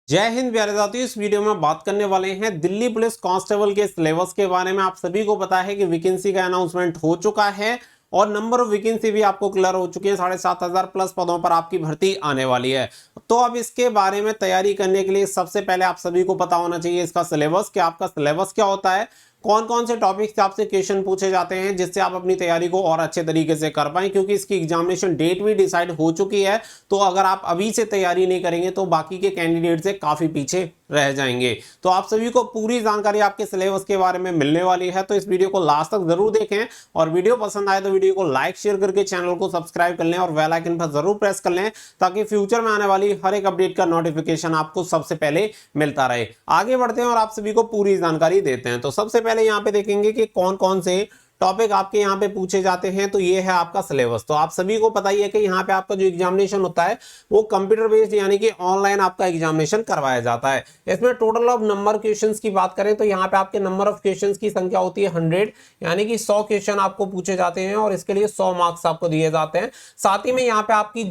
जय हिंद प्यारे साथियों। इस वीडियो में बात करने वाले हैं दिल्ली पुलिस कांस्टेबल के सिलेबस के बारे में। आप सभी को पता है कि वैकेंसी का अनाउंसमेंट हो चुका है और नंबर ऑफ वैकेंसी भी आपको क्लियर हो चुकी है। 7,500 प्लस पदों पर आपकी भर्ती आने वाली है। तो अब इसके बारे में तैयारी करने के लिए सबसे पहले आप सभी को पता होना चाहिए इसका सिलेबस, कि आपका सिलेबस क्या होता है, कौन कौन से टॉपिक्स आपसे क्वेश्चन पूछे जाते हैं, जिससे आप अपनी तैयारी को और अच्छे तरीके से कर पाएं। क्योंकि इसकी एग्जामिनेशन डेट भी डिसाइड हो चुकी है, तो अगर आप अभी से तैयारी नहीं करेंगे तो बाकी के कैंडिडेट से काफी पीछे रह जाएंगे। तो आप सभी को पूरी जानकारी आपके सिलेबस के बारे में मिलने वाली है, तो इस वीडियो को लास्ट तक जरूर देखें और वीडियो पसंद आए तो वीडियो को लाइक शेयर करके चैनल को सब्सक्राइब कर लें और बेल आइकन पर जरूर प्रेस कर लें, ताकि फ्यूचर में आने वाली हर एक अपडेट का नोटिफिकेशन आपको सबसे पहले मिलता रहे। आगे बढ़ते हैं और आप सभी को पूरी जानकारी देते हैं। तो सबसे पहले यहाँ पे देखेंगे कि कौन कौन से टॉपिक आपके यहाँ पे पूछे जाते हैं। तो ये है आपका सिलेबस। तो आप सभी को पता ही है कि यहाँ पे आपका जो एग्जामिनेशन होता है वो कंप्यूटर बेस्ड यानी कि ऑनलाइन आपका एग्जामिनेशन करवाया जाता है। इसमें टोटल ऑफ नंबर क्वेश्चंस की बात करें तो यहाँ पे आपके नंबर ऑफ क्वेश्चंस की संख्या होती है 100, यानी कि 100 क्वेश्चन आपको पूछे जाते हैं और इसके लिए 100 मार्क्स आपको दिए जाते हैं। साथ ही में यहाँ पे आपकी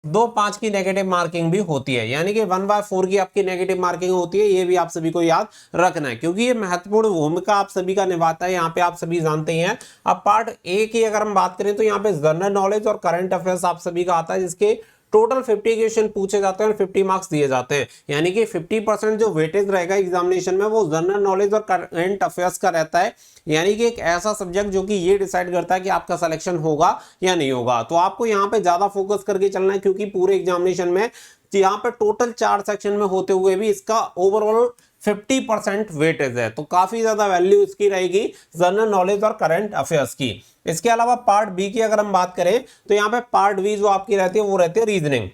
0.25 की नेगेटिव मार्किंग भी होती है, यानी कि 1/4 की आपकी नेगेटिव मार्किंग होती है। ये भी आप सभी को याद रखना है, क्योंकि ये महत्वपूर्ण भूमिका आप सभी का निभाता है। यहाँ पे आप सभी जानते ही हैं। अब पार्ट ए की अगर हम बात करें तो यहाँ पे जनरल नॉलेज और करंट अफेयर्स आप सभी का आता है, जिसके टोटल 50 क्वेश्चन पूछे जाते हैं और 50 मार्क्स दिए जाते हैं। यानी कि 50% जो वेटेज रहेगा एग्जामिनेशन में वो जनरल नॉलेज और करंट अफेयर्स का रहता है। यानी कि एक ऐसा सब्जेक्ट जो कि ये डिसाइड करता है कि आपका सिलेक्शन होगा या नहीं होगा। तो आपको यहाँ पे ज्यादा फोकस करके चलना है, क्योंकि पूरे एग्जामिनेशन में यहाँ पे टोटल 4 सेक्शन में होते हुए भी इसका ओवरऑल 50% वेटेज है। तो काफी ज्यादा वैल्यू इसकी रहेगी जनरल नॉलेज और करंट अफेयर्स की। इसके अलावा पार्ट बी की अगर हम बात करें तो यहाँ पे पार्ट बी जो आपकी रहती है वो रहती है रीजनिंग,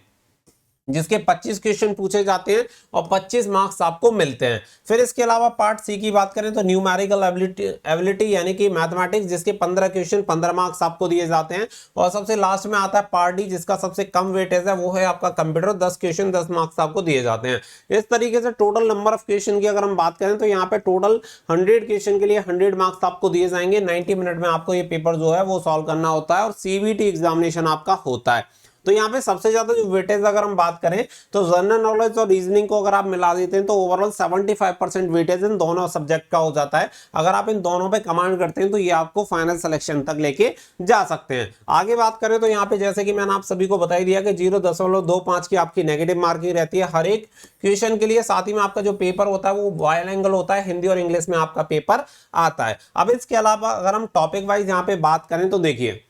जिसके 25 क्वेश्चन पूछे जाते हैं और 25 मार्क्स आपको मिलते हैं। फिर इसके अलावा पार्ट सी की बात करें तो न्यूमेरिकल एबिलिटी यानी कि मैथमेटिक्स, जिसके 15 क्वेश्चन 15 मार्क्स आपको दिए जाते हैं। और सबसे लास्ट में आता है पार्ट डी, जिसका सबसे कम वेटेज है, वो है आपका कंप्यूटर। 10 क्वेश्चन 10 मार्क्स आपको दिए जाते हैं। इस तरीके से टोटल नंबर ऑफ क्वेश्चन की अगर हम बात करें तो यहाँ पे टोटल 100 क्वेश्चन के लिए 100 मार्क्स आपको दिए जाएंगे। 90 मिनट में आपको ये पेपर जो है वो सॉल्व करना होता है और सीबीटी एग्जामिनेशन आपका होता है। तो यहाँ पे सबसे ज्यादा जो वेटेज अगर हम बात करें तो जनरल नॉलेज और रीजनिंग को अगर आप मिला देते हैं तो ओवरऑल 75% वेटेज इन दोनों सब्जेक्ट का हो जाता है। अगर आप इन दोनों पे कमांड करते हैं तो ये आपको फाइनल सिलेक्शन तक लेके जा सकते हैं। आगे बात करें तो यहाँ पे जैसे कि मैंने आप सभी को बता ही दिया कि 0.25 की आपकी नेगेटिव मार्किंग रहती है हर एक क्वेश्चन के लिए। साथ ही में आपका जो पेपर होता है वो बाइलिंगुअल होता है, हिंदी और इंग्लिश में आपका पेपर आता है। अब इसके अलावा अगर हम टॉपिक वाइज यहाँ पे बात करें तो देखिए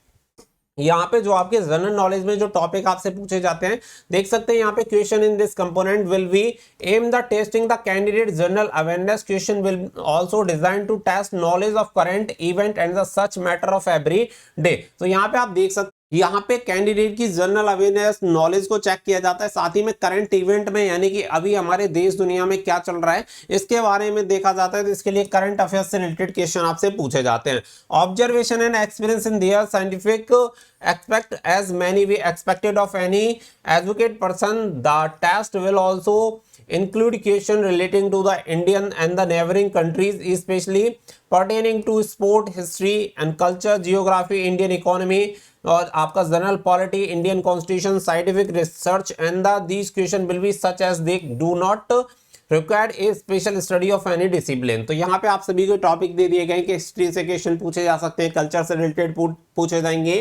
यहाँ पे जो आपके जनरल नॉलेज में जो टॉपिक आपसे पूछे जाते हैं, देख सकते हैं यहाँ पे question in this component will be aim the testing the candidate general awareness. Question will also design to test knowledge of current event and the such matter of every day. तो यहाँ पे आप देख सकते यहाँ पे कैंडिडेट की general awareness knowledge को चेक किया जाता है। साथ ही में करंट इवेंट में यानी कि अभी हमारे देश दुनिया में क्या चल रहा है इसके बारे में देखा जाता है। तो इसके लिए करंट अफेयर्स से रिलेटेड क्वेश्चन आपसे पूछे जाते हैं। Observation and experience in their scientific expect as many we expected of any educated person. The test will also include question relating to the Indian and the neighboring countries, especially pertaining to sport, history and culture, geography, Indian economy और आपका general polity, Indian constitution, scientific research and these question will be such as they do not required A special study of any discipline. तो यहाँ पे आप सभी को topic दे दिए गए कि हिस्ट्री से क्वेश्चन पूछे जा सकते हैं, कल्चर से रिलेटेड पूछे जाएंगे,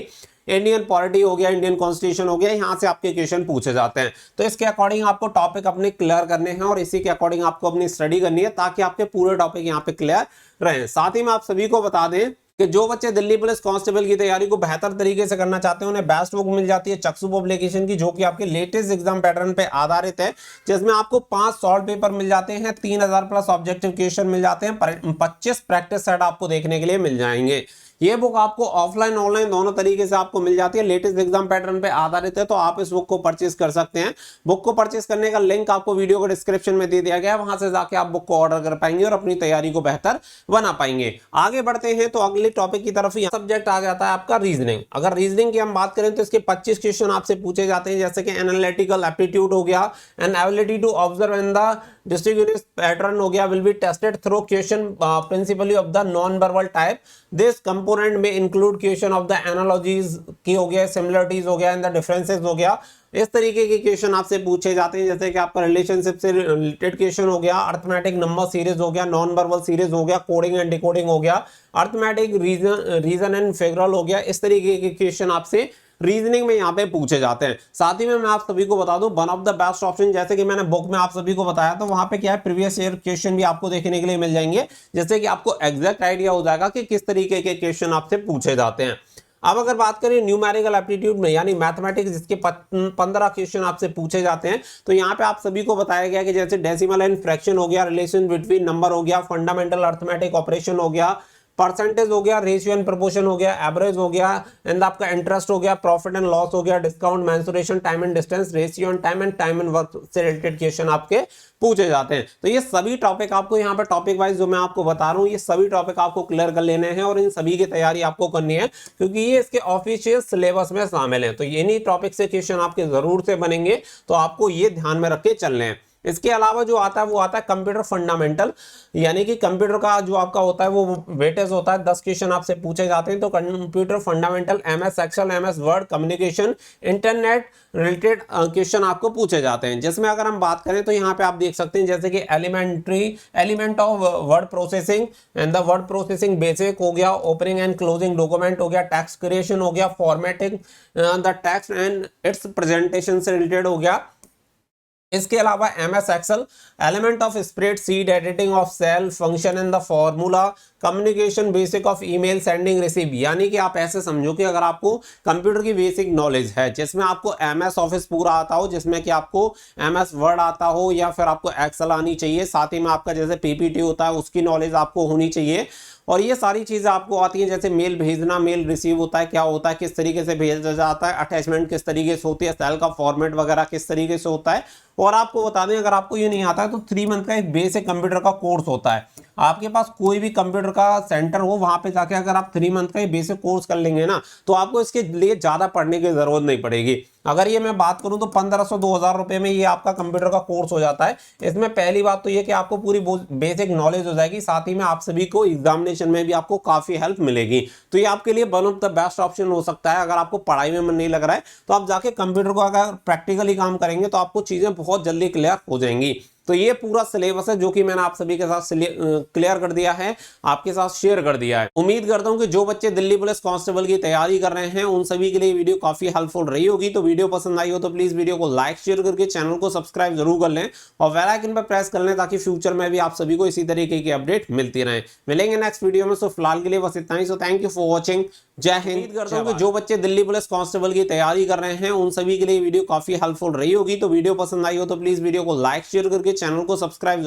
इंडियन पॉलिटी हो गया, इंडियन कॉन्स्टिट्यूशन हो गया, यहाँ से आपके क्वेश्चन पूछे जाते हैं। तो इसके अकॉर्डिंग आपको टॉपिक अपने क्लियर करने हैं और इसी के अकॉर्डिंग आपको अपनी स्टडी करनी है, ताकि आपके पूरे टॉपिक यहाँ पे क्लियर रहे। साथ ही में आप सभी को बता दें कि जो बच्चे दिल्ली पुलिस कांस्टेबल की तैयारी को बेहतर तरीके से करना चाहते हैं उन्हें बेस्ट बुक मिल जाती है चक्षु पब्लिकेशन की, जो कि आपके लेटेस्ट एग्जाम पैटर्न पे आधारित है, जिसमें आपको 5 सॉल्व पेपर मिल जाते हैं, 3000 प्लस ऑब्जेक्टिव क्वेश्चन मिल जाते हैं, 25 प्रैक्टिस सेट आपको देखने के लिए मिल जाएंगे। ये बुक आपको ऑफलाइन ऑनलाइन दोनों तरीके से आपको मिल जाती है, लेटेस्ट एग्जाम पैटर्न पे आधारित है। तो आप इस बुक को परचेज कर सकते हैं। बुक को परचेज करने का लिंक आपको वीडियो को डिस्क्रिप्शन में दे दिया गया है, वहां से जाके आप बुक को ऑर्डर कर पाएंगे और अपनी तैयारी को बेहतर बना पाएंगे। आगे बढ़ते हैं तो अगले टॉपिक की तरफ। सब्जेक्ट आ जाता है आपका रीजनिंग। अगर रीजनिंग की हम बात करें तो इसके 25 क्वेश्चन आपसे पूछे जाते हैं, जैसे कि एनालिटिकल एप्टीट्यूड हो गया, and ability to observe in the distributive pattern हो गया, will be tested through question principally of the non verbal type. This component में include question of the analogies की हो गया, सिमिलरिटीज हो गया, एंड द डिफरेंसेस हो गया, इस तरीके के क्वेश्चन आपसे पूछे जाते हैं, जैसे कि आपका रिलेशनशिप से रिलेटेड क्वेश्चन हो गया, अर्थमेटिक नंबर सीरीज हो गया, नॉन वर्बल सीरीज हो गया, कोडिंग एंड डिकोडिंग हो गया, अर्थमेटिक रीजन एंड फिगरल हो गया। इस तरीके के क्वेश्चन आपसे रीजनिंग में यहाँ पे पूछे जाते हैं। साथ ही में मैं आप सभी को बता दूं, one of the best option, जैसे कि मैंने बुक में आप सभी को बताया, तो वहां पे क्या है, प्रीवियस ईयर क्वेश्चन भी आपको देखने के लिए मिल जाएंगे, जिससे कि आपको एग्जैक्ट आइडिया हो जाएगा कि किस तरीके के क्वेश्चन आपसे पूछे जाते हैं। अब अगर बात करें न्यूमेरिकल एप्टीट्यूड में, यानी मैथमेटिक्स, जिसके 15 क्वेश्चन आपसे पूछे जाते हैं, तो यहाँ पे आप सभी को बताया गया कि जैसे डेसिमल एंड फ्रैक्शन हो गया, रिलेशन बिटवीन नंबर हो गया, फंडामेंटल अर्थमेटिक ऑपरेशन हो गया, परसेंटेज हो गया, रेशियो एंड प्रोपोर्शन हो गया, एवरेज हो गया, एंड आपका इंटरेस्ट हो गया, प्रॉफिट एंड लॉस हो गया, discount, mensuration, time and distance, ratio and time and work से रिलेटेड क्वेश्चन आपके पूछे जाते हैं। तो ये सभी टॉपिक आपको यहाँ पे टॉपिक वाइज जो मैं आपको बता रहा हूँ, ये सभी टॉपिक आपको क्लियर कर लेने हैं और इन सभी की तैयारी आपको करनी है, क्योंकि ये इसके ऑफिशियल सिलेबस में शामिल है। तो इन्हीं टॉपिक से क्वेश्चन आपके जरूर से बनेंगे, तो आपको ये ध्यान में रख के चलने हैं। इसके अलावा जो आता है वो आता है कंप्यूटर फंडामेंटल, यानी कि कंप्यूटर का जो आपका होता है वो वेटेज होता है, 10 क्वेश्चन आपसे पूछे जाते हैं। तो computer fundamental, MS Excel, MS Word, communication, internet related question आपको पूछे जाते हैं, जिसमें अगर हम बात करें तो यहाँ पे आप देख सकते हैं, जैसे कि element of word processing and the word processing basic हो गया, ओपनिंग एंड क्लोजिंग डॉक्यूमेंट हो गया, टेक्स्ट क्रिएशन हो गया, formatting the text and its presentation से रिलेटेड हो गया। इसके अलावा MS Excel, element of spreadsheet, editing of cell, function and the formula, communication basic of email sending receive. यानी कि आप ऐसे समझो कि अगर आपको कंप्यूटर की बेसिक नॉलेज है, जिसमें आपको एमएस ऑफिस पूरा आता हो, जिसमें कि आपको एमएस वर्ड आता हो, या फिर आपको एक्सेल आनी चाहिए, साथ ही में आपका जैसे पीपीटी होता है उसकी नॉलेज आपको होनी चाहिए, और ये सारी चीजें आपको आती हैं, जैसे मेल भेजना, मेल रिसीव होता है, क्या होता है, किस तरीके से भेजा जाता है, अटैचमेंट किस तरीके से होती है, सेल का फॉर्मेट वगैरह किस तरीके से होता है। और आपको बता दें, अगर आपको ये नहीं आता है तो 3 मंथ का एक बेसिक कंप्यूटर का कोर्स होता है। आपके पास कोई भी कंप्यूटर का सेंटर हो, वहां पे जाके अगर आप 3 मंथ का ये बेसिक कोर्स कर लेंगे ना, तो आपको इसके लिए ज्यादा पढ़ने की जरूरत नहीं पड़ेगी। अगर ये मैं बात करूं तो 1500-2000 रुपए में ये आपका कंप्यूटर का कोर्स हो जाता है। इसमें पहली बात तो ये कि आपको पूरी बेसिक नॉलेज हो जाएगी, साथ ही में आप सभी को एग्जामिनेशन में भी आपको काफी हेल्प मिलेगी। तो ये आपके लिए one of the best option हो सकता है। अगर आपको पढ़ाई में मन नहीं लग रहा है तो आप जाके कंप्यूटर को अगर प्रैक्टिकली काम करेंगे तो आपको चीजें बहुत जल्दी क्लियर हो जाएंगी। तो ये पूरा सिलेबस है जो कि मैंने आप सभी के साथ क्लियर कर दिया है, आपके साथ शेयर कर दिया है। उम्मीद करता हूं कि जो बच्चे दिल्ली पुलिस कांस्टेबल की तैयारी कर रहे हैं उन सभी के लिए वीडियो काफी हेल्पफुल रही होगी। तो वीडियो पसंद आई हो तो प्लीज वीडियो को लाइक शेयर करके चैनल को सब्सक्राइब जरूर कर लें और बेल आइकन पर प्रेस कर लें, ताकि फ्यूचर में भी आप सभी को इसी तरीके की अपडेट मिलती रहे। मिलेंगे नेक्स्ट वीडियो में। सो फिलहाल के लिए बस इतना ही। So thank you for watching. जय हिंद। करता हूं कि जो बच्चे दिल्ली पुलिस कांस्टेबल की तैयारी कर रहे हैं उन सभी के लिए वीडियो काफी हेल्पफुल रही होगी। तो वीडियो पसंद आई हो तो प्लीज वीडियो को लाइक शेयर करके चैनल को सब्सक्राइब